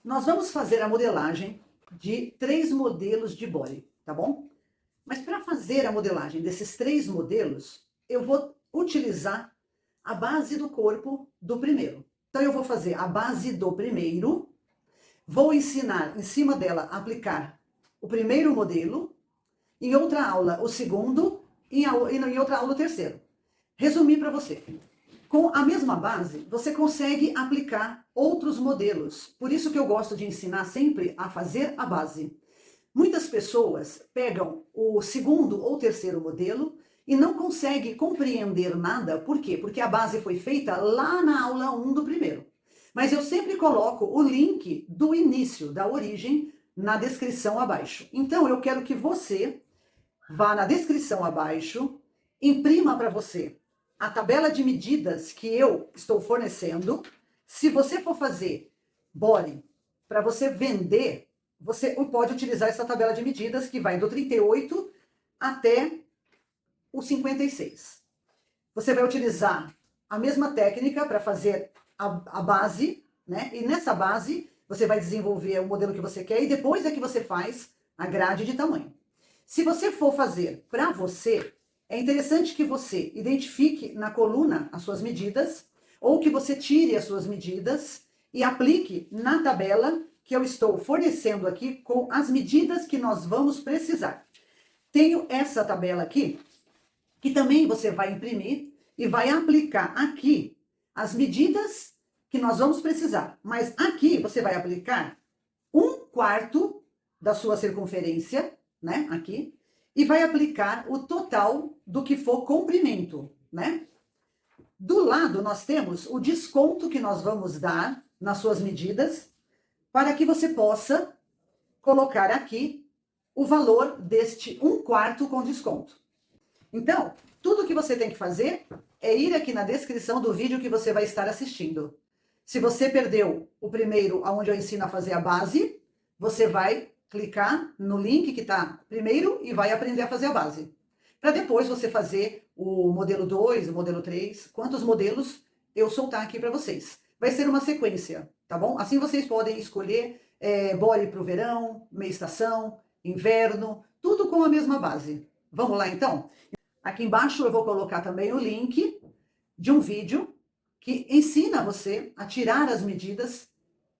Nós vamos fazer a modelagem de 3 modelos de body, tá bom? Mas para fazer a modelagem desses 3 modelos, eu vou utilizar a base do corpo do primeiro. Então eu vou fazer a base do primeiro, vou ensinar em cima dela a aplicar o primeiro modelo, em outra aula o segundo e em outra aula o terceiro. Resumir para você. Com a mesma base, você consegue aplicar outros modelos. Por isso que eu gosto de ensinar sempre a fazer a base. Muitas pessoas pegam o segundo ou terceiro modelo e não conseguem compreender nada. Por quê? Porque a base foi feita lá na aula 1 do primeiro. Mas eu sempre coloco o link do início, da origem, na descrição abaixo. Então, eu quero que você vá na descrição abaixo, imprima para você a tabela de medidas que eu estou fornecendo. Se você for fazer body para você vender, você pode utilizar essa tabela de medidas que vai do 38 até o 56. Você vai utilizar a mesma técnica para fazer a base, né? E nessa base você vai desenvolver o modelo que você quer e depois é que você faz a grade de tamanho. Se você for fazer para você, é interessante que você identifique na coluna as suas medidas ou que você tire as suas medidas e aplique na tabela que eu estou fornecendo aqui com as medidas que nós vamos precisar. Tenho essa tabela aqui, que também você vai imprimir e vai aplicar aqui as medidas que nós vamos precisar. Mas aqui você vai aplicar 1/4 da sua circunferência, né, aqui, e vai aplicar o total do que for comprimento, né? Do lado nós temos o desconto que nós vamos dar nas suas medidas, para que você possa colocar aqui o valor deste 1/4 com desconto. Então, tudo que você tem que fazer é ir aqui na descrição do vídeo que você vai estar assistindo. Se você perdeu o primeiro, onde eu ensino a fazer a base, você vai clicar no link que está primeiro e vai aprender a fazer a base. Para depois você fazer o modelo 2, o modelo 3, quantos modelos eu soltar aqui para vocês. Vai ser uma sequência, tá bom? Assim vocês podem escolher body para o verão, meia estação, inverno, tudo com a mesma base. Vamos lá então? Aqui embaixo eu vou colocar também o link de um vídeo que ensina você a tirar as medidas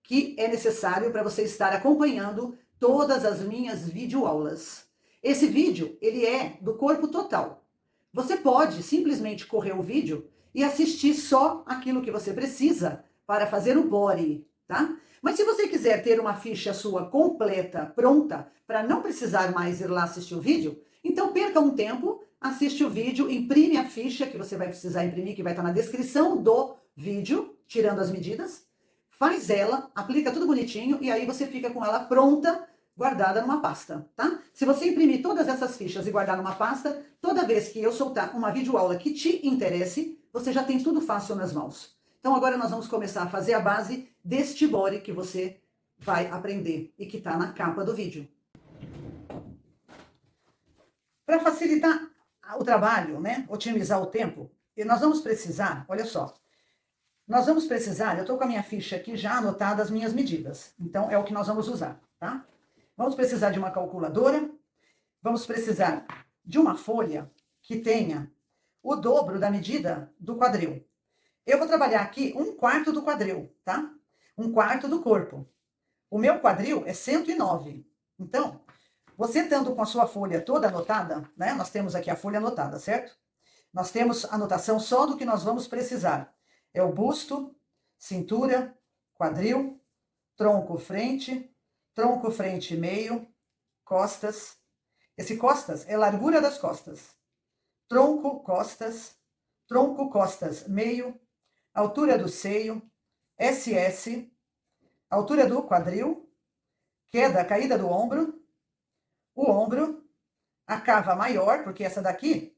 que é necessário para você estar acompanhando todas as minhas videoaulas. Esse vídeo, ele é do corpo total. Você pode simplesmente correr o vídeo e assistir só aquilo que você precisa para fazer o body, tá? Mas se você quiser ter uma ficha sua completa, pronta, para não precisar mais ir lá assistir o vídeo, então perca um tempo, assiste o vídeo, imprime a ficha que você vai precisar imprimir, que vai estar na descrição do vídeo, tirando as medidas, faz ela, aplica tudo bonitinho e aí você fica com ela pronta, guardada numa pasta, tá? Se você imprimir todas essas fichas e guardar numa pasta, toda vez que eu soltar uma videoaula que te interesse, você já tem tudo fácil nas mãos. Então agora nós vamos começar a fazer a base deste body que você vai aprender e que está na capa do vídeo. Para facilitar o trabalho, né, otimizar o tempo, nós vamos precisar, olha só, nós vamos precisar, eu estou com a minha ficha aqui já anotada as minhas medidas, então é o que nós vamos usar, tá? Vamos precisar de uma calculadora, vamos precisar de uma folha que tenha o dobro da medida do quadril. Eu vou trabalhar aqui 1/4 do quadril, tá? 1/4 do corpo. O meu quadril é 109, então, você estando com a sua folha toda anotada, né? Nós temos aqui a folha anotada, certo? Nós temos anotação só do que nós vamos precisar. É o busto, cintura, quadril, tronco frente e meio, costas. Esse costas é largura das costas. Tronco, costas, meio, altura do seio, SS, altura do quadril, caída do ombro, o ombro, a cava maior, porque essa daqui,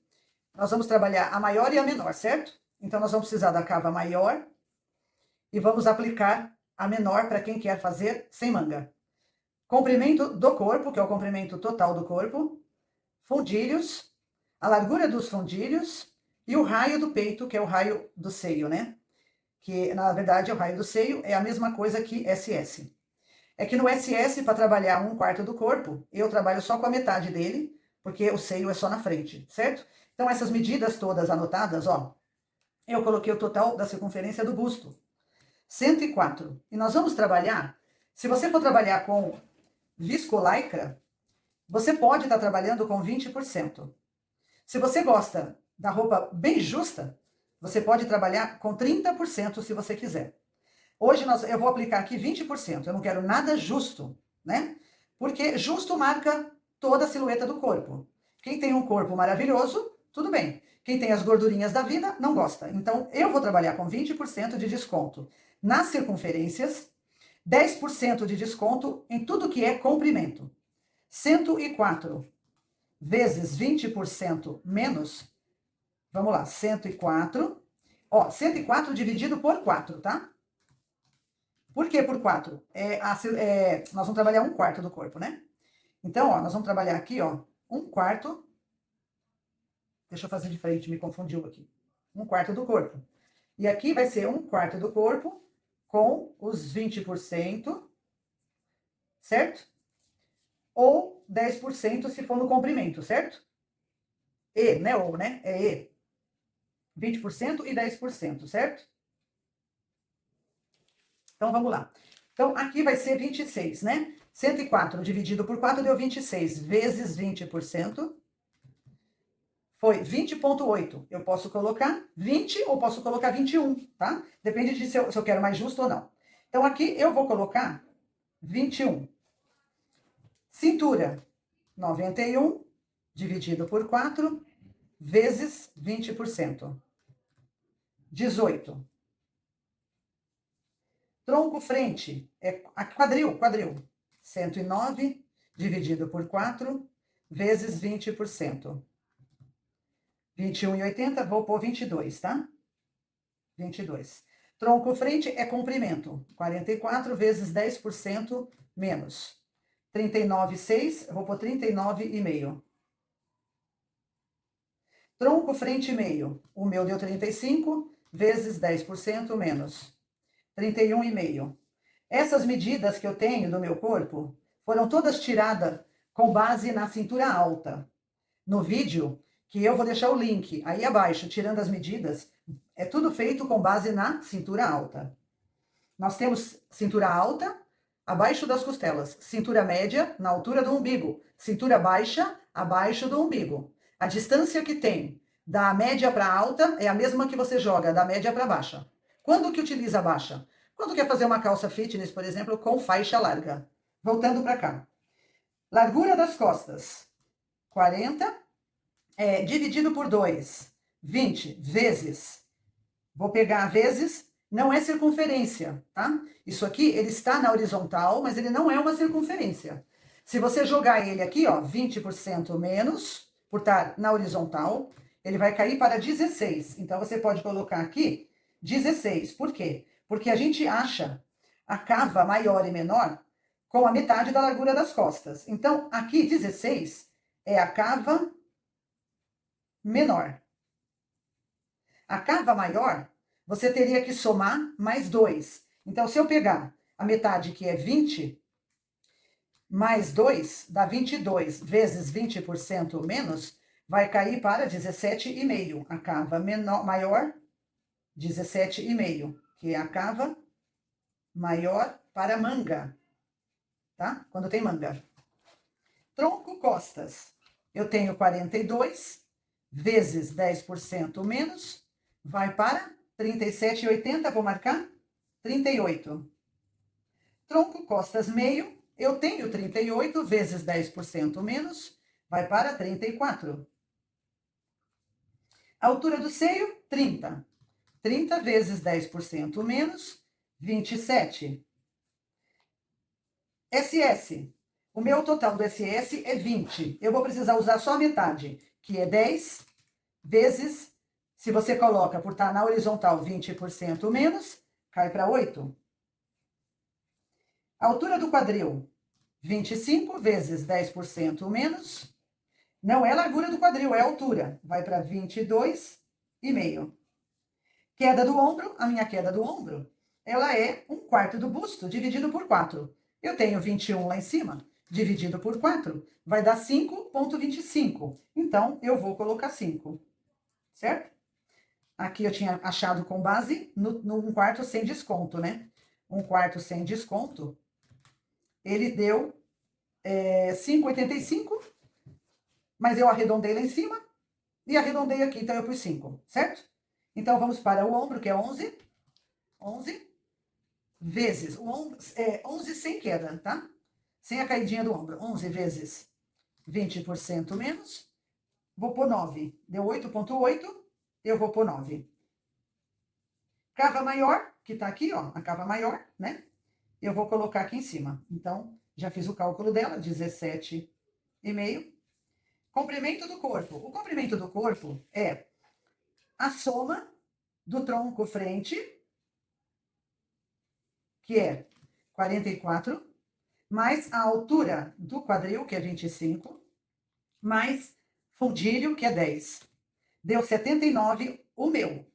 nós vamos trabalhar a maior e a menor, certo? Então, nós vamos precisar da cava maior e vamos aplicar a menor para quem quer fazer sem manga. Comprimento do corpo, que é o comprimento total do corpo, fundilhos, a largura dos fundilhos e o raio do peito, que é o raio do seio, né? Que, na verdade, o raio do seio é a mesma coisa que SS. É que no SS, para trabalhar 1/4 do corpo, eu trabalho só com a metade dele, porque o seio é só na frente, certo? Então, essas medidas todas anotadas, ó, eu coloquei o total da circunferência do busto, 104. E nós vamos trabalhar, se você for trabalhar com viscolaicra, você pode estar trabalhando com 20%. Se você gosta da roupa bem justa, você pode trabalhar com 30% se você quiser. Hoje eu vou aplicar aqui 20%. Eu não quero nada justo, né? Porque justo marca toda a silhueta do corpo. Quem tem um corpo maravilhoso, tudo bem. Quem tem as gordurinhas da vida, não gosta. Então, eu vou trabalhar com 20% de desconto nas circunferências, 10% de desconto em tudo que é comprimento. 104 vezes 20% menos, vamos lá, 104. Ó, 104 dividido por 4, tá? Por que por 4? Nós vamos trabalhar 1/4 do corpo, né? Então, ó, nós vamos trabalhar aqui, ó, 1/4. Deixa eu fazer de frente, me confundiu aqui. 1/4 do corpo. E aqui vai ser 1/4 do corpo com os 20%, certo? Ou 10% se for no comprimento, certo? E, né? Ou, né? É E. 20% e 10%, certo? Então, vamos lá. Então, aqui vai ser 26, né? 104 dividido por 4 deu 26, vezes 20%. Foi 20,8. Eu posso colocar 20 ou posso colocar 21, tá? Depende de se eu quero mais justo ou não. Então, aqui eu vou colocar 21. Cintura, 91 dividido por 4, vezes 20%. 18. Tronco frente, é quadril. 109 dividido por 4, vezes 20%. 21,80, vou pôr 22, tá? 22. Tronco frente é comprimento. 44 vezes 10% menos. 39,6, vou pôr 39,5. Tronco frente meio. O meu deu 35 vezes 10% menos. 31,5. Essas medidas que eu tenho do meu corpo foram todas tiradas com base na cintura alta. No vídeo, que eu vou deixar o link aí abaixo, tirando as medidas, é tudo feito com base na cintura alta. Nós temos cintura alta, abaixo das costelas, cintura média, na altura do umbigo, cintura baixa, abaixo do umbigo. A distância que tem da média para alta é a mesma que você joga da média para baixa. Quando que utiliza a baixa? Quando quer fazer uma calça fitness, por exemplo, com faixa larga. Voltando para cá. Largura das costas, 40, dividido por 2, 20 vezes. Vou pegar vezes, não é circunferência, tá? Isso aqui, ele está na horizontal, mas ele não é uma circunferência. Se você jogar ele aqui, ó, 20% menos, por estar na horizontal, ele vai cair para 16. Então, você pode colocar aqui 16. Por quê? Porque a gente acha a cava maior e menor com a metade da largura das costas. Então, aqui 16 é a cava menor. A cava maior, você teria que somar mais 2. Então, se eu pegar a metade, que é 20, mais 2, dá 22, vezes 20% menos, vai cair para 17,5. A cava maior, 17,5, que é a cava maior para manga, tá? Quando tem manga. Tronco, costas. Eu tenho 42, vezes 10% menos, vai para 37,80, vou marcar 38. Tronco, costas, meio, eu tenho 38 vezes 10% menos, vai para 34. Altura do seio, 30. 30 vezes 10% menos, 27. SS. O meu total do SS é 20. Eu vou precisar usar só a metade, que é 10 vezes, se você coloca por estar na horizontal 20% menos, cai para 8. Altura do quadril, 25 vezes 10% menos. Não é largura do quadril, é altura. Vai para 22,5. Queda do ombro, a minha queda do ombro, ela é 1/4 do busto, dividido por 4. Eu tenho 21 lá em cima, dividido por 4, vai dar 5,25. Então, eu vou colocar 5, certo? Aqui eu tinha achado com base no 1/4 sem desconto, né? 1/4 sem desconto, ele deu 5,85, mas eu arredondei lá em cima e arredondei aqui, então eu pus 5, certo? Então, vamos para o ombro, que é 11. 11 vezes, 11 sem queda, tá? Sem a caidinha do ombro. 11 vezes 20% menos, vou pôr 9. Deu 8,8, eu vou pôr 9. Cava maior, que tá aqui, ó, a cava maior, né? Eu vou colocar aqui em cima. Então, já fiz o cálculo dela, 17,5. Comprimento do corpo. O comprimento do corpo é a soma do tronco frente, que é 44, mais a altura do quadril, que é 25, mais fundilho, que é 10. Deu 79 o meu.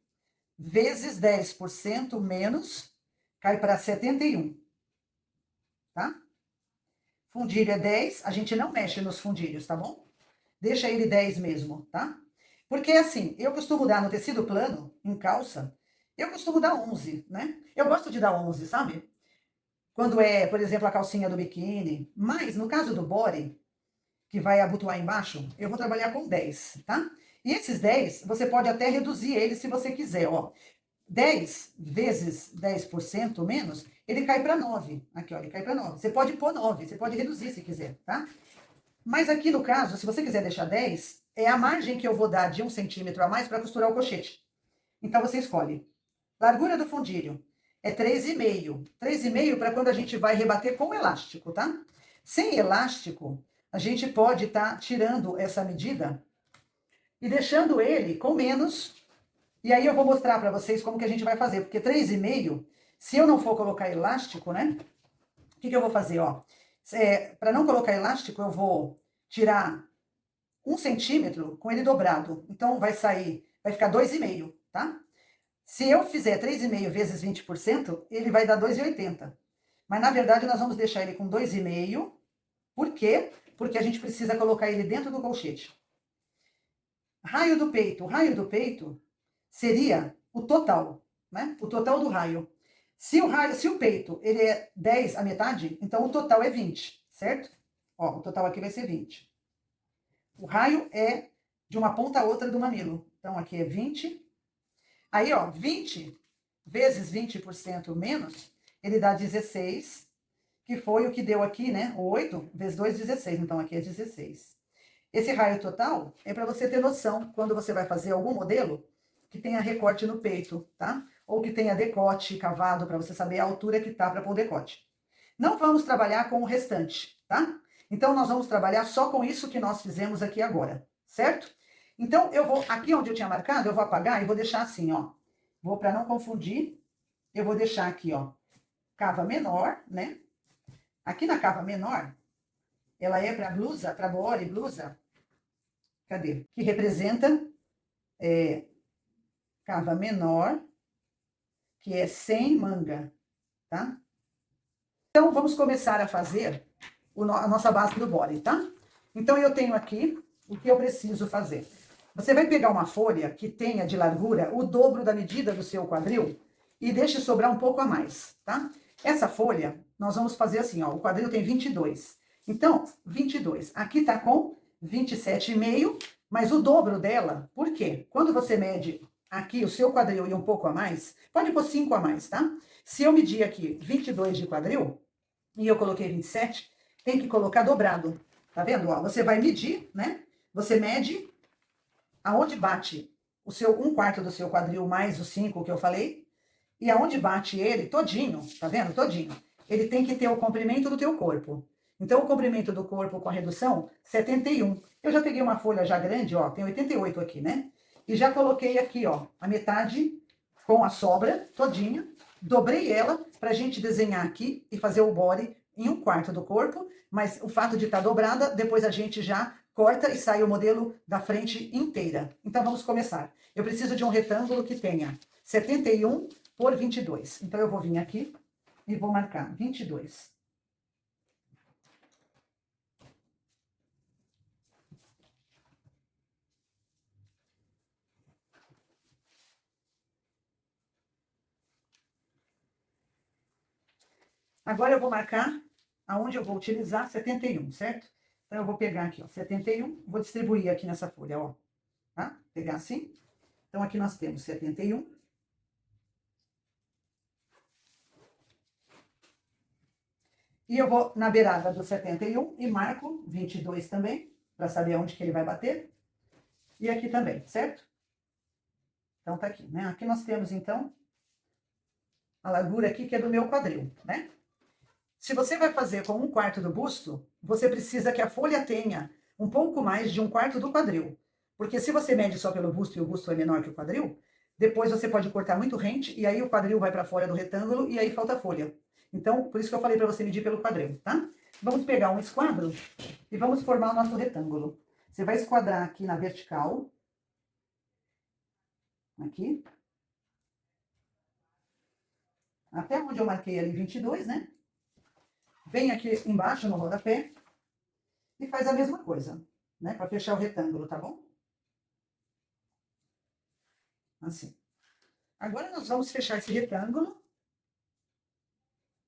Vezes 10% menos, cai para 71. Tá? Fundilho é 10, a gente não mexe nos fundilhos, tá bom? Deixa ele 10 mesmo, tá? Porque assim, eu costumo dar no tecido plano, em calça, eu costumo dar 11, né? Eu gosto de dar 11, sabe? Quando é, por exemplo, a calcinha do biquíni. Mas no caso do body, que vai abotoar embaixo, eu vou trabalhar com 10, tá? E esses 10, você pode até reduzir ele se você quiser, ó. 10 vezes 10% menos, ele cai para 9. Aqui, ó, ele cai para 9. Você pode pôr 9, você pode reduzir se quiser, tá? Mas aqui no caso, se você quiser deixar 10, é a margem que eu vou dar de 1 centímetro a mais para costurar o cochete. Então você escolhe. Largura do fundilho é 3,5. 3,5 para quando a gente vai rebater com elástico, tá? Sem elástico, a gente pode estar tirando essa medida e deixando ele com menos. E aí eu vou mostrar para vocês como que a gente vai fazer, porque 3,5, se eu não for colocar elástico, né? O que eu vou fazer, ó? Para não colocar elástico, eu vou tirar 1 centímetro com ele dobrado. Então, vai ficar 2,5, tá? Se eu fizer 3,5 vezes 20%, ele vai dar 2,80. Mas, na verdade, nós vamos deixar ele com 2,5. Por quê? Porque a gente precisa colocar ele dentro do colchete. Raio do peito. O raio do peito seria o total, né? O total do raio. Se o peito ele é 10 a metade, então o total é 20, certo? Ó, o total aqui vai ser 20. O raio é de uma ponta a outra do mamilo. Então, aqui é 20. Aí, ó, 20 vezes 20% menos, ele dá 16, que foi o que deu aqui, né? O 8 vezes 2, 16. Então, aqui é 16. Esse raio total é para você ter noção quando você vai fazer algum modelo que tenha recorte no peito, tá? Ou que tenha decote cavado, para você saber a altura que tá para pôr o decote. Não vamos trabalhar com o restante, tá? Então, nós vamos trabalhar só com isso que nós fizemos aqui agora, certo? Então, eu vou, aqui onde eu tinha marcado, eu vou apagar e vou deixar assim, ó. Vou, para não confundir, eu vou deixar aqui, ó, cava menor, né? Aqui na cava menor, ela é para blusa, para body, blusa. Cadê? Que representa cava menor, que é sem manga, tá? Então, vamos começar a fazer a nossa base do body, tá? Então, eu tenho aqui o que eu preciso fazer. Você vai pegar uma folha que tenha de largura o dobro da medida do seu quadril e deixe sobrar um pouco a mais, tá? Essa folha, nós vamos fazer assim, ó, o quadril tem 22. Então, 22. Aqui tá com 27,5, mas o dobro dela, por quê? Quando você mede aqui o seu quadril e um pouco a mais, pode pôr 5 a mais, tá? Se eu medir aqui 22 de quadril e eu coloquei 27, tem que colocar dobrado. Tá vendo? Ó, você vai medir, né? Você mede aonde bate o seu 1/4 do seu quadril mais os 5 que eu falei, e aonde bate ele todinho, tá vendo? Todinho. Ele tem que ter o comprimento do teu corpo. Então, o comprimento do corpo com a redução, 71. Eu já peguei uma folha já grande, ó, tem 88 aqui, né? E já coloquei aqui, ó, a metade com a sobra todinha. Dobrei ela pra gente desenhar aqui e fazer o body em 1/4 do corpo, mas o fato de estar dobrada, depois a gente já corta e sai o modelo da frente inteira. Então, vamos começar. Eu preciso de um retângulo que tenha 71 por 22. Então, eu vou vir aqui e vou marcar 22. Agora eu vou marcar aonde eu vou utilizar 71, certo? Então, eu vou pegar aqui, ó, 71, vou distribuir aqui nessa folha, ó, tá? Pegar assim. Então, aqui nós temos 71. E eu vou na beirada do 71 e marco 22 também, para saber onde que ele vai bater. E aqui também, certo? Então, tá aqui, né? Aqui nós temos, então, a largura aqui, que é do meu quadril, né? Se você vai fazer com 1/4 do busto, você precisa que a folha tenha um pouco mais de 1/4 do quadril. Porque se você mede só pelo busto e o busto é menor que o quadril, depois você pode cortar muito rente e aí o quadril vai para fora do retângulo e aí falta folha. Então, por isso que eu falei para você medir pelo quadril, tá? Vamos pegar um esquadro e vamos formar o nosso retângulo. Você vai esquadrar aqui na vertical. Aqui. Até onde eu marquei ali 22, né? Vem aqui embaixo no rodapé e faz a mesma coisa, né? Para fechar o retângulo, tá bom? Assim. Agora nós vamos fechar esse retângulo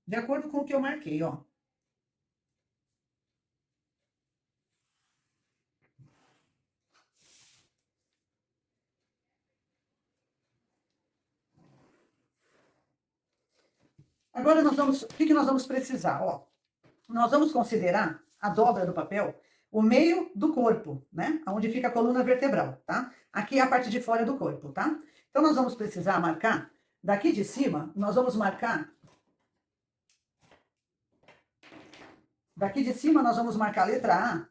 de acordo com o que eu marquei, ó. Agora nós vamos, o que nós vamos precisar, ó? Nós vamos considerar a dobra do papel o meio do corpo, né? Onde fica a coluna vertebral, tá? Aqui é a parte de fora do corpo, tá? Então nós vamos precisar marcar daqui de cima, nós vamos marcar. Daqui de cima nós vamos marcar letra A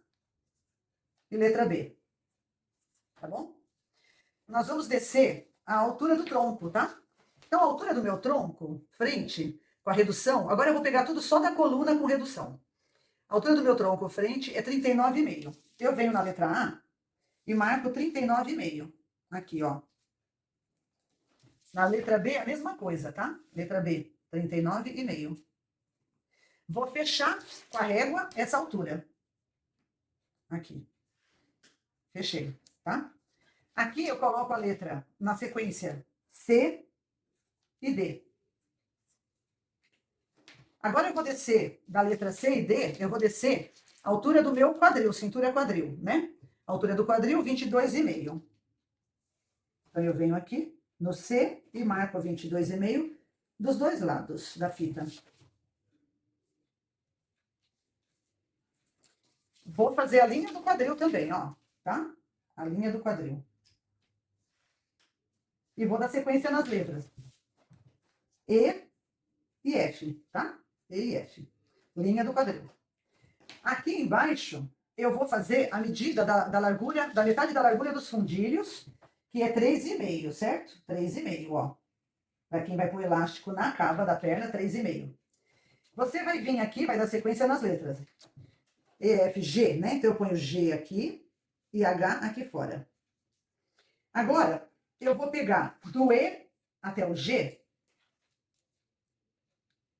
e letra B. Tá bom? Nós vamos descer a altura do tronco, tá? Então, a altura do meu tronco, frente, com a redução, agora eu vou pegar tudo só da coluna com redução. A altura do meu tronco, frente, é 39,5. Eu venho na letra A e marco 39,5. Aqui, ó. Na letra B, a mesma coisa, tá? Letra B, 39,5. Vou fechar com a régua essa altura. Aqui. Fechei, tá? Aqui eu coloco a letra na sequência C e D. Agora eu vou descer da letra C e D, eu vou descer a altura do meu quadril, cintura quadril, né? A altura do quadril, 22,5. Então, eu venho aqui no C e marco 22,5 dos dois lados da fita. Vou fazer a linha do quadril também, ó, tá? A linha do quadril. E vou dar sequência nas letras. E e F, tá? E e F. Linha do quadril. Aqui embaixo, eu vou fazer a medida da largura, da metade da largura dos fundilhos, que é 3,5, certo? 3,5, ó. Para quem vai pôr elástico na cava da perna, 3,5. Você vai vir aqui, vai dar sequência nas letras. E, F, G, né? Então, eu ponho G aqui e H aqui fora. Agora, eu vou pegar do E até o G.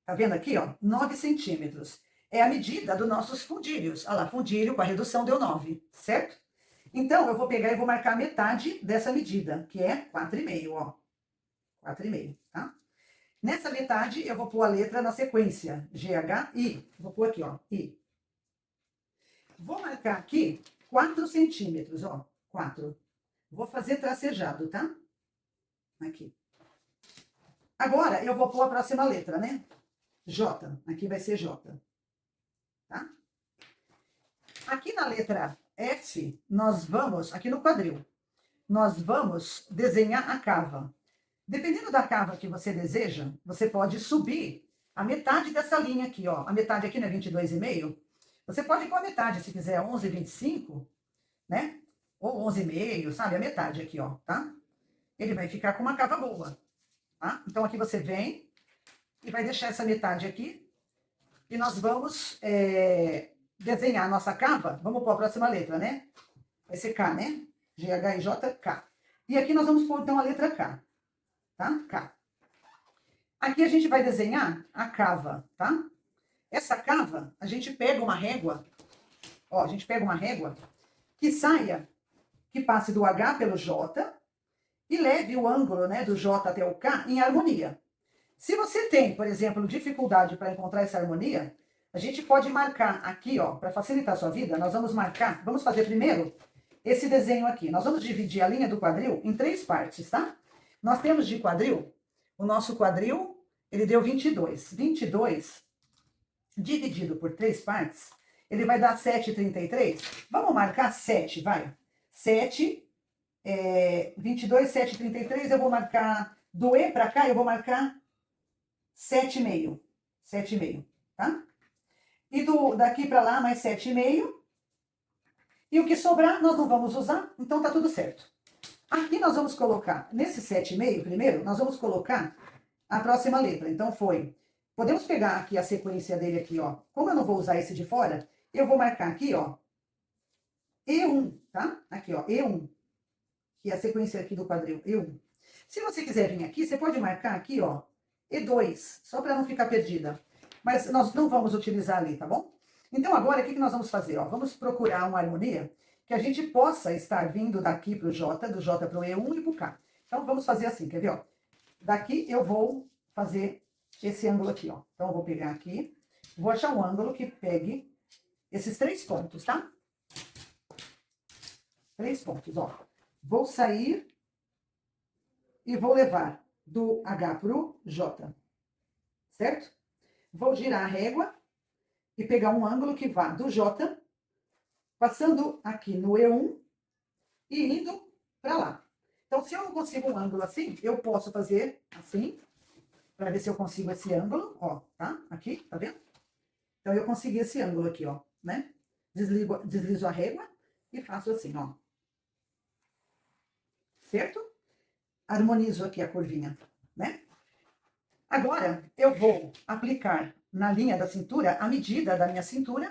Tá vendo aqui, ó? 9 centímetros. É a medida dos nossos fundilhos. Olha lá, fundilho com a redução deu 9, certo? Então, eu vou pegar e vou marcar a metade dessa medida, que é 4,5, ó. 4,5, tá? Nessa metade, eu vou pôr a letra na sequência. G, H, I. Vou pôr aqui, ó, I. Vou marcar aqui 4 centímetros, ó. 4. Vou fazer tracejado, tá? Aqui. Agora, eu vou pôr a próxima letra, né? J. Aqui vai ser J. Tá? Aqui na letra F, nós vamos, aqui no quadril, nós vamos desenhar a cava. Dependendo da cava que você deseja, você pode subir a metade dessa linha aqui, ó. A metade aqui não é 22,5. Você pode pôr a metade, se quiser, 11,25, né? Ou 11,5, sabe? A metade aqui, ó, tá? Ele vai ficar com uma cava boa, tá? Então, aqui você vem e vai deixar essa metade aqui. E nós vamos desenhar a nossa cava. Vamos pôr a próxima letra, né? Vai ser K, né? G, H, I, J, K. E aqui nós vamos pôr, então, a letra K. Tá? K. Aqui a gente vai desenhar a cava, tá? Essa cava, a gente pega uma régua. Ó, a gente pega uma régua que saia, que passe do H pelo J e leve o ângulo, né, do J até o K em harmonia. Se você tem, por exemplo, dificuldade para encontrar essa harmonia, a gente pode marcar aqui, ó, para facilitar a sua vida, nós vamos marcar, vamos fazer primeiro esse desenho aqui. Nós vamos dividir a linha do quadril em 3 partes, tá? Nós temos de quadril, o nosso quadril, ele deu 22. 22 dividido por 3 partes, ele vai dar 7,33. Vamos marcar 7, vai. 7, 22, 7,33, eu vou marcar, do E para cá, eu vou marcar 7,5. 7,5, tá? E daqui para lá, mais 7,5. E o que sobrar, nós não vamos usar, então tá tudo certo. Aqui nós vamos colocar, nesse 7,5 primeiro, nós vamos colocar a próxima letra. Então foi, podemos pegar aqui a sequência dele aqui, ó. Como eu não vou usar esse de fora, eu vou marcar aqui, ó, E1, tá? Aqui, ó, E1, que é a sequência aqui do quadril, E1. Se você quiser vir aqui, você pode marcar aqui, ó, E2, só para não ficar perdida. Mas nós não vamos utilizar ali, tá bom? Então agora, o que nós vamos fazer? Ó? Vamos procurar uma harmonia que a gente possa estar vindo daqui para o J, do J para o E1 e para o K. Então vamos fazer assim, quer ver? Ó? Daqui eu vou fazer esse ângulo aqui, ó. Então eu vou pegar aqui, vou achar um ângulo que pegue esses 3 pontos, tá? 3 pontos, ó. Vou sair e vou levar do H para o J, certo? Vou girar a régua e pegar um ângulo que vá do J, passando aqui no E1 e indo para lá. Então, se eu não consigo um ângulo assim, eu posso fazer assim, para ver se eu consigo esse ângulo, ó, tá? Aqui, tá vendo? Então, eu consegui esse ângulo aqui, ó, né? Deslizo a régua e faço assim, ó. Certo? Harmonizo aqui a curvinha, né? Agora, eu vou aplicar na linha da cintura a medida da minha cintura.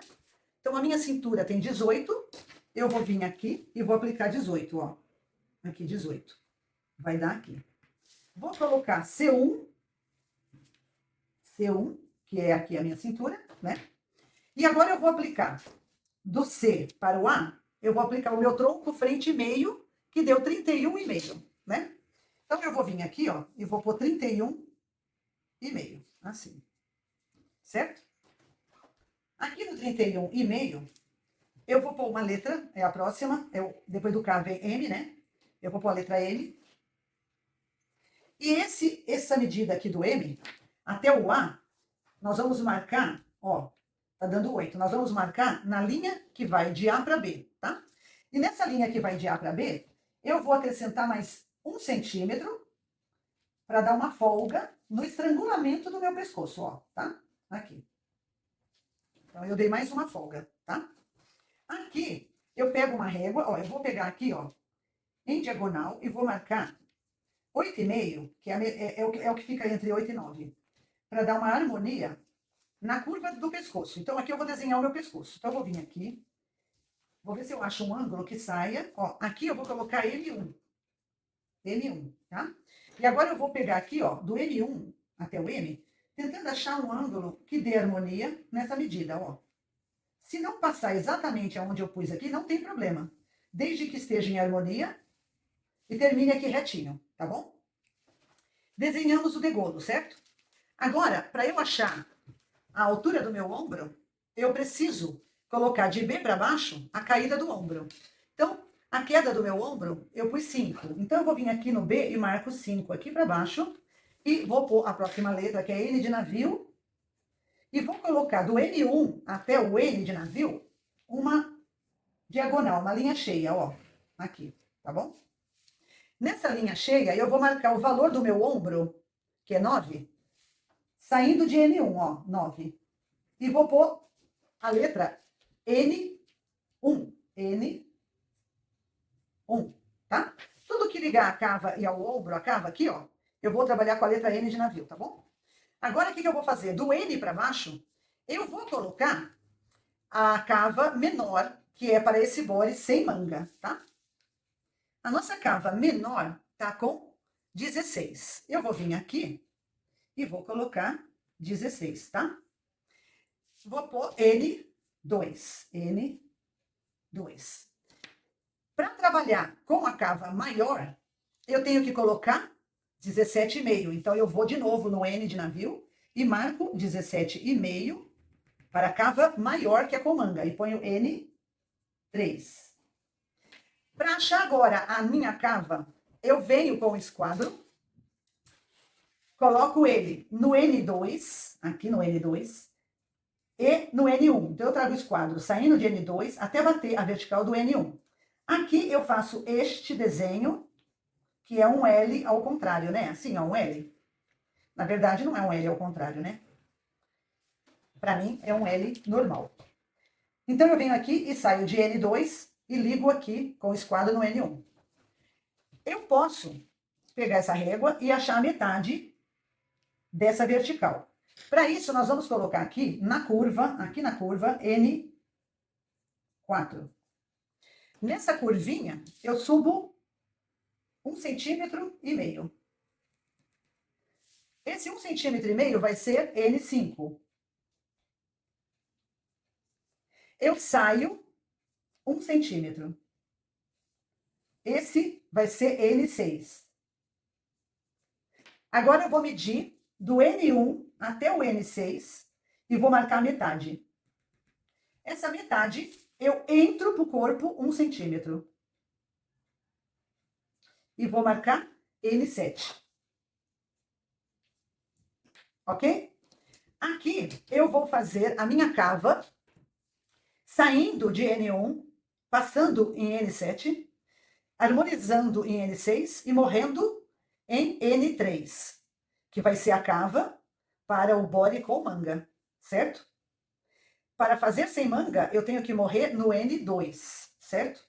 Então, a minha cintura tem 18, eu vou vir aqui e vou aplicar 18, ó. Aqui, 18. Vai dar aqui. Vou colocar C1, que é aqui a minha cintura, né? E agora eu vou aplicar do C para o A, eu vou aplicar o meu tronco frente e meio, que deu 31,5, né? Então, eu vou vir aqui, ó, e vou pôr 31,5, assim. Certo? Aqui no 31,5, eu vou pôr uma letra, é a próxima, depois do K vem M, né? Eu vou pôr a letra M. E essa medida aqui do M, até o A, nós vamos marcar, ó, tá dando 8. Nós vamos marcar na linha que vai de A para B, tá? E nessa linha que vai de A para B, eu vou acrescentar mais 1 centímetro para dar uma folga no estrangulamento do meu pescoço, ó, tá? Aqui. Então, eu dei mais uma folga, tá? Aqui, eu pego uma régua, ó, eu vou pegar aqui, ó, em diagonal e vou marcar 8,5, que é o que fica entre 8 e 9, para dar uma harmonia na curva do pescoço. Então, aqui eu vou desenhar o meu pescoço. Então, eu vou vir aqui, vou ver se eu acho um ângulo que saia. Ó, aqui eu vou colocar M1. M1, tá? E agora eu vou pegar aqui, ó, do M1 até o M, tentando achar um ângulo que dê harmonia nessa medida, ó. Se não passar exatamente aonde eu pus aqui, não tem problema. Desde que esteja em harmonia e termine aqui retinho, tá bom? Desenhamos o degolo, certo? Agora, para eu achar a altura do meu ombro, eu preciso colocar de B para baixo a caída do ombro. Então, a queda do meu ombro, eu pus 5. Então, eu vou vir aqui no B e marco 5 aqui para baixo. E vou pôr a próxima letra, que é N de navio. E vou colocar do N1 até o N de navio uma diagonal, uma linha cheia, ó. Aqui, tá bom? Nessa linha cheia, eu vou marcar o valor do meu ombro, que é 9, saindo de N1, ó, 9. E vou pôr a letra N1. N1, tá? Tudo que ligar a cava e ao ombro, a cava aqui, ó, eu vou trabalhar com a letra N de navio, tá bom? Agora, o que eu vou fazer? Do N para baixo, eu vou colocar a cava menor, que é para esse body sem manga, tá? A nossa cava menor tá com 16. Eu vou vir aqui e vou colocar 16, tá? Vou pôr N2. N2. Para trabalhar com a cava maior, eu tenho que colocar 17,5. Então, eu vou de novo no N de navio e marco 17,5 para a cava maior que a comanga. E ponho N3. Para achar agora a minha cava, eu venho com o esquadro, coloco ele no N2, aqui no N2, e no N1. Então, eu trago o esquadro saindo de N2 até bater a vertical do N1. Aqui eu faço este desenho, que é um L ao contrário, né? Assim, ó, um L. Na verdade, não é um L ao contrário, né? Para mim, é um L normal. Então, eu venho aqui e saio de N2 e ligo aqui com o esquadro no N1. Eu posso pegar essa régua e achar a metade dessa vertical. Para isso, nós vamos colocar aqui na curva N4. Nessa curvinha, eu subo 1,5 centímetro. Esse 1,5 centímetro vai ser N5. Eu saio 1 centímetro. Esse vai ser N6. Agora eu vou medir do N1 até o N6 e vou marcar a metade. Essa metade, eu entro para o corpo 1 centímetro. E vou marcar N7. Ok? Aqui eu vou fazer a minha cava saindo de N1, passando em N7, harmonizando em N6 e morrendo em N3, que vai ser a cava para o body com manga, certo? Para fazer sem manga, eu tenho que morrer no N2, certo?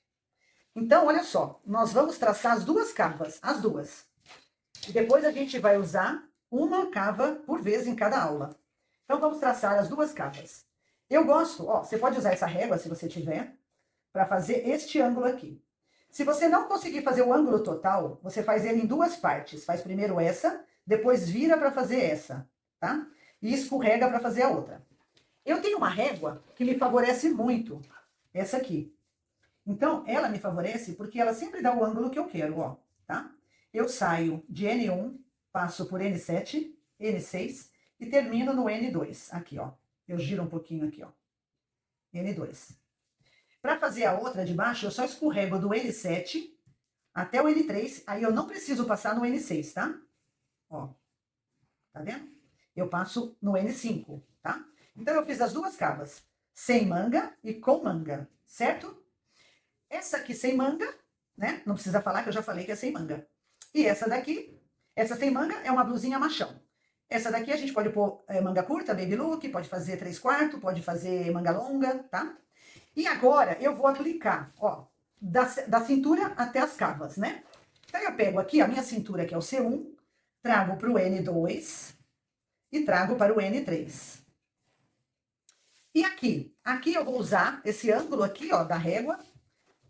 Então, olha só, nós vamos traçar as duas cavas, as duas. E depois a gente vai usar uma cava por vez em cada aula. Então, vamos traçar as duas cavas. Eu gosto, ó, você pode usar essa régua, se você tiver, para fazer este ângulo aqui. Se você não conseguir fazer o ângulo total, você faz ele em duas partes. Faz primeiro essa, depois vira para fazer essa, tá? E escorrega para fazer a outra. Eu tenho uma régua que me favorece muito, essa aqui. Então, ela me favorece porque ela sempre dá o ângulo que eu quero, ó, tá? Eu saio de N1, passo por N7, N6 e termino no N2, aqui, ó. Eu giro um pouquinho aqui, ó. N2. Para fazer a outra de baixo, eu só escorrego do N7 até o N3, aí eu não preciso passar no N6, tá? Ó, tá vendo? Eu passo no N5, tá? Então, eu fiz as duas cavas, sem manga e com manga, certo? Essa aqui sem manga, né? Não precisa falar que eu já falei que é sem manga. E essa daqui, essa sem manga, é uma blusinha machão. Essa daqui a gente pode pôr manga curta, baby look, pode fazer 3/4, pode fazer manga longa, tá? E agora eu vou aplicar, ó, da cintura até as cavas, né? Então eu pego aqui a minha cintura, que é o C1, trago para o N2 e trago para o N3. E aqui eu vou usar esse ângulo aqui, ó, da régua,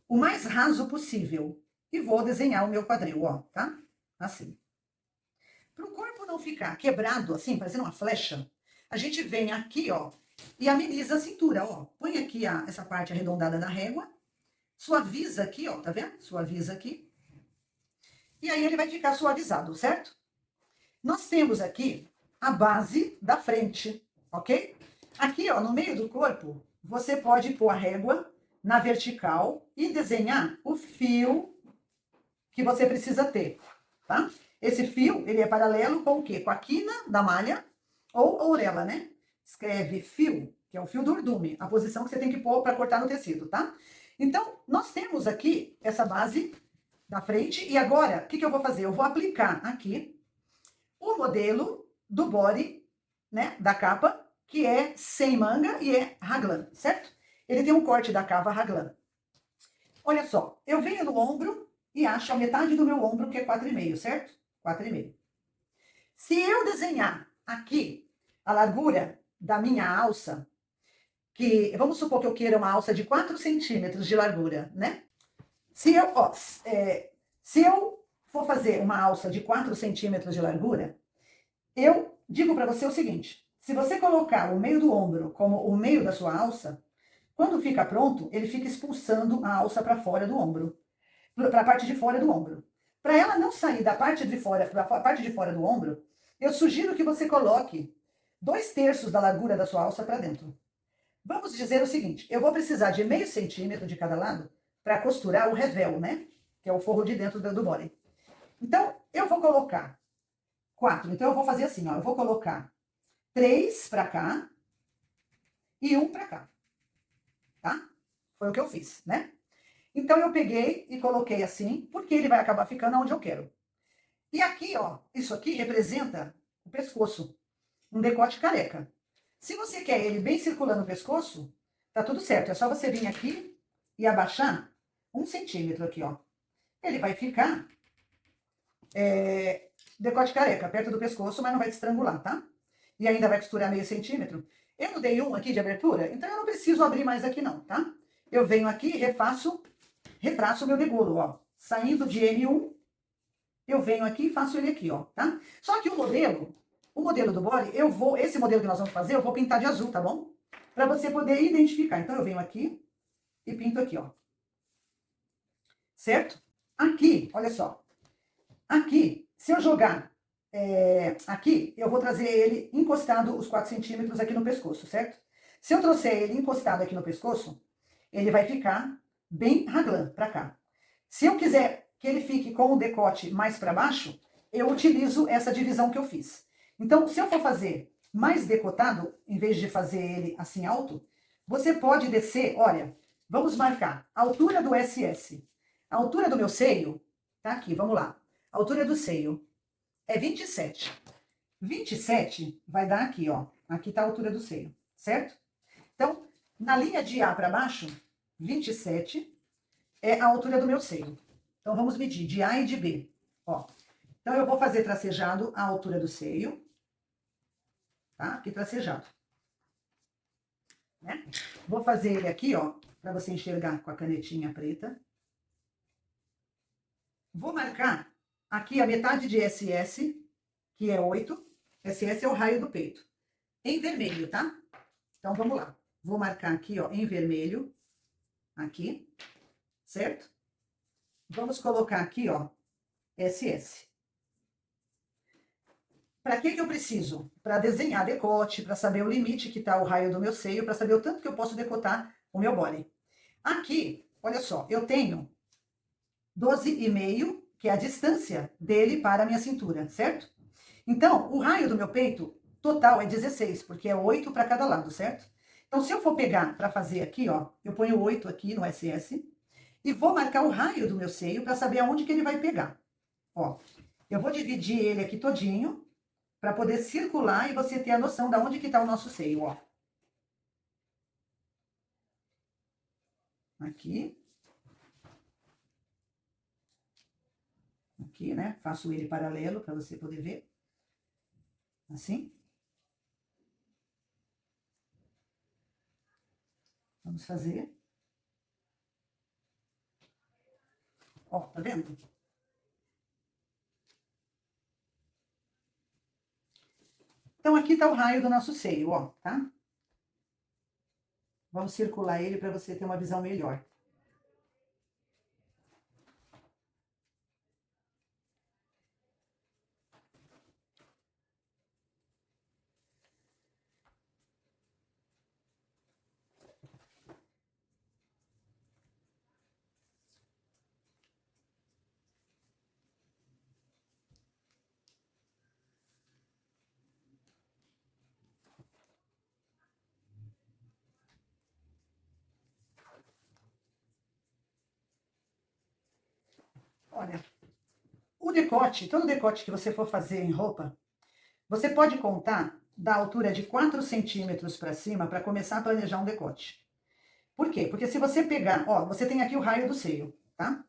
o mais raso possível. E vou desenhar o meu quadril, ó, tá? Assim. Para o corpo não ficar quebrado, assim, parecendo uma flecha, a gente vem aqui, ó, e ameniza a cintura, ó. Põe aqui essa parte arredondada da régua, suaviza aqui, ó, tá vendo? Suaviza aqui. E aí ele vai ficar suavizado, certo? Nós temos aqui a base da frente, ok? Aqui, ó, no meio do corpo, você pode pôr a régua na vertical e desenhar o fio que você precisa ter, tá? Esse fio, ele é paralelo com o quê? Com a quina da malha ou a orelha, né? Escreve fio, que é o fio do urdume, a posição que você tem que pôr para cortar no tecido, tá? Então, nós temos aqui essa base da frente e agora, o que eu vou fazer? Eu vou aplicar aqui o modelo do body, né, da capa, que é sem manga e é raglan, certo? Ele tem um corte da cava raglan. Olha só, eu venho no ombro e acho a metade do meu ombro, que é 4,5, certo? 4,5. Se eu desenhar aqui a largura da minha alça, que vamos supor que eu queira uma alça de 4 centímetros de largura, né? Se eu for fazer uma alça de 4 centímetros de largura, eu digo para você o seguinte: se você colocar o meio do ombro como o meio da sua alça, quando fica pronto, ele fica expulsando a alça para fora do ombro, para a parte de fora do ombro. Para ela não sair da parte de fora, para a parte de fora do ombro, eu sugiro que você coloque 2/3 da largura da sua alça para dentro. Vamos dizer o seguinte, eu vou precisar de meio centímetro de cada lado para costurar o revel, né? Que é o forro de dentro do body. Então, eu vou colocar 4. Então, eu vou fazer assim, ó. Eu vou colocar 3 para cá e 1 para cá, tá? Foi o que eu fiz, né? Então, eu peguei e coloquei assim, porque ele vai acabar ficando onde eu quero. E aqui, ó, isso aqui representa o pescoço, um decote careca. Se você quer ele bem circulando o pescoço, tá tudo certo. É só você vir aqui e abaixar 1 centímetro aqui, ó. Ele vai ficar decote careca, perto do pescoço, mas não vai te estrangular, tá? E ainda vai costurar meio centímetro. Eu não dei 1 aqui de abertura, então eu não preciso abrir mais aqui não, tá? Eu venho aqui e retraço o meu degolo, ó. Saindo de M1, eu venho aqui e faço ele aqui, ó, tá? Só que o modelo do body, esse modelo que nós vamos fazer, eu vou pintar de azul, tá bom? Pra você poder identificar. Então, eu venho aqui e pinto aqui, ó. Certo? Aqui, olha só. Aqui, se eu jogar aqui, eu vou trazer ele encostado os 4 centímetros aqui no pescoço, certo? Se eu trouxer ele encostado aqui no pescoço, ele vai ficar bem raglan pra cá. Se eu quiser que ele fique com o decote mais para baixo, eu utilizo essa divisão que eu fiz. Então, se eu for fazer mais decotado, em vez de fazer ele assim alto, você pode descer, olha, vamos marcar a altura do SS. A altura do meu seio, tá aqui, vamos lá. A altura do seio é 27. 27 vai dar aqui, ó. Aqui tá a altura do seio, certo? Então, na linha de A para baixo, 27 é a altura do meu seio. Então, vamos medir de A e de B, ó. Então, eu vou fazer tracejado a altura do seio, tá? Aqui tracejado, né? Vou fazer ele aqui, ó, para você enxergar com a canetinha preta. Vou marcar aqui a metade de SS, que é 8. SS é o raio do peito. Em vermelho, tá? Então, vamos lá. Vou marcar aqui, ó, em vermelho. Aqui, certo? Vamos colocar aqui, ó, SS. Para que eu preciso? Para desenhar decote, para saber o limite que tá o raio do meu seio, para saber o tanto que eu posso decotar o meu body. Aqui, olha só, eu tenho 12,5, que é a distância dele para a minha cintura, certo? Então, o raio do meu peito total é 16, porque é 8 para cada lado, certo? Então, se eu for pegar para fazer aqui, ó, eu ponho 8 aqui no SS e vou marcar o raio do meu seio para saber aonde que ele vai pegar. Ó, eu vou dividir ele aqui todinho para poder circular e você ter a noção de onde que tá o nosso seio, ó. Aqui. Aqui, né? Faço ele paralelo para você poder ver. Assim. Vamos fazer. Ó, tá vendo? Então, aqui tá o raio do nosso seio, ó, tá? Vamos circular ele para você ter uma visão melhor. Olha, o decote, todo decote que você for fazer em roupa, você pode contar da altura de 4 centímetros para cima para começar a planejar um decote. Por quê? Porque se você pegar, ó, você tem aqui o raio do seio, tá?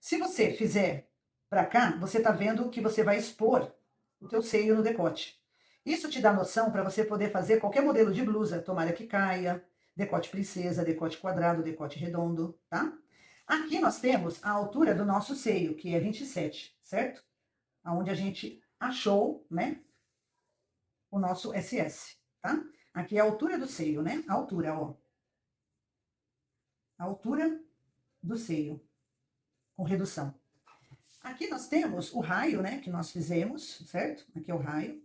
Se você fizer para cá, você tá vendo que você vai expor o teu seio no decote. Isso te dá noção para você poder fazer qualquer modelo de blusa, tomara que caia, decote princesa, decote quadrado, decote redondo, tá? Aqui nós temos a altura do nosso seio, que é 27, certo? Aonde a gente achou, né, o nosso SS, tá? Aqui é a altura do seio, né? A altura, ó. A altura do seio, com redução. Aqui nós temos o raio, né, que nós fizemos, certo? Aqui é o raio.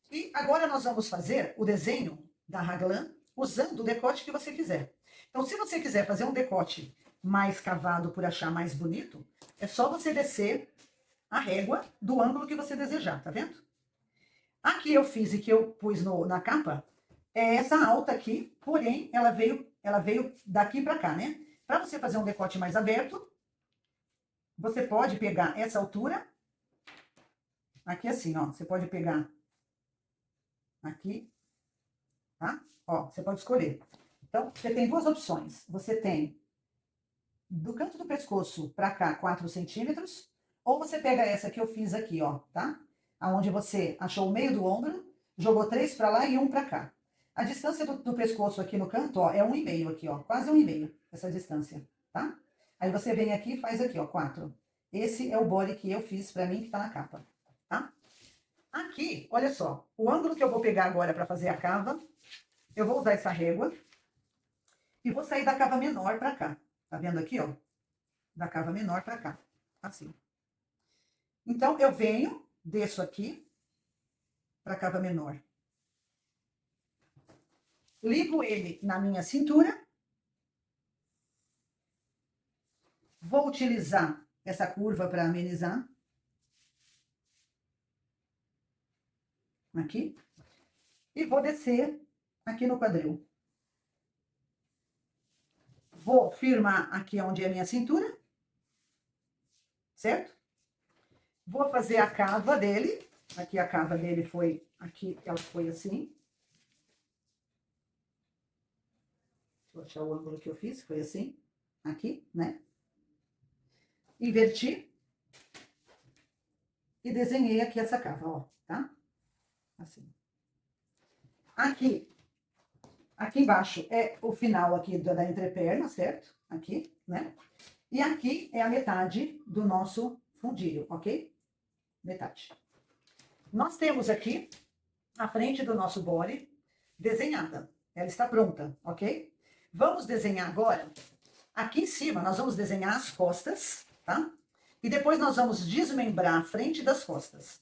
E agora nós vamos fazer o desenho da raglan usando o decote que você quiser. Então, se você quiser fazer um decote mais cavado por achar mais bonito, é só você descer a régua do ângulo que você desejar, tá vendo? A que eu fiz e que eu pus na capa é essa alta aqui, porém ela veio daqui para cá, né? Para você fazer um decote mais aberto, você pode pegar essa altura, aqui assim, ó, você pode pegar aqui, tá? Ó, você pode escolher. Então, você tem duas opções. Você tem do canto do pescoço para cá 4 centímetros, ou você pega essa que eu fiz aqui, ó, tá? Aonde você achou o meio do ombro, jogou 3 para lá e 1 para cá. A distância do pescoço aqui no canto, ó, é 1,5 aqui, ó, quase 1,5 essa distância, tá? Aí você vem aqui e faz aqui, ó, 4. Esse é o body que eu fiz para mim, que tá na capa, tá? Aqui, olha só, o ângulo que eu vou pegar agora para fazer a cava, eu vou usar essa régua e vou sair da cava menor para cá. Tá vendo aqui, ó? Da cava menor para cá, assim. Então, eu venho, desço aqui para a cava menor. Ligo ele na minha cintura. Vou utilizar essa curva para amenizar. Aqui. E vou descer aqui no quadril. Vou firmar aqui onde é a minha cintura. Certo? Vou fazer a cava dele. Aqui a cava dele foi, aqui ela foi assim. Deixa eu achar o ângulo que eu fiz, foi assim. Aqui, né? Inverti. E desenhei aqui essa cava, ó, tá? Assim. Aqui embaixo é o final aqui da entreperna, certo? Aqui, né? E aqui é a metade do nosso fundilho, ok? Metade. Nós temos aqui a frente do nosso body desenhada. Ela está pronta, ok? Vamos desenhar agora. Aqui em cima, nós vamos desenhar as costas, tá? E depois nós vamos desmembrar a frente das costas.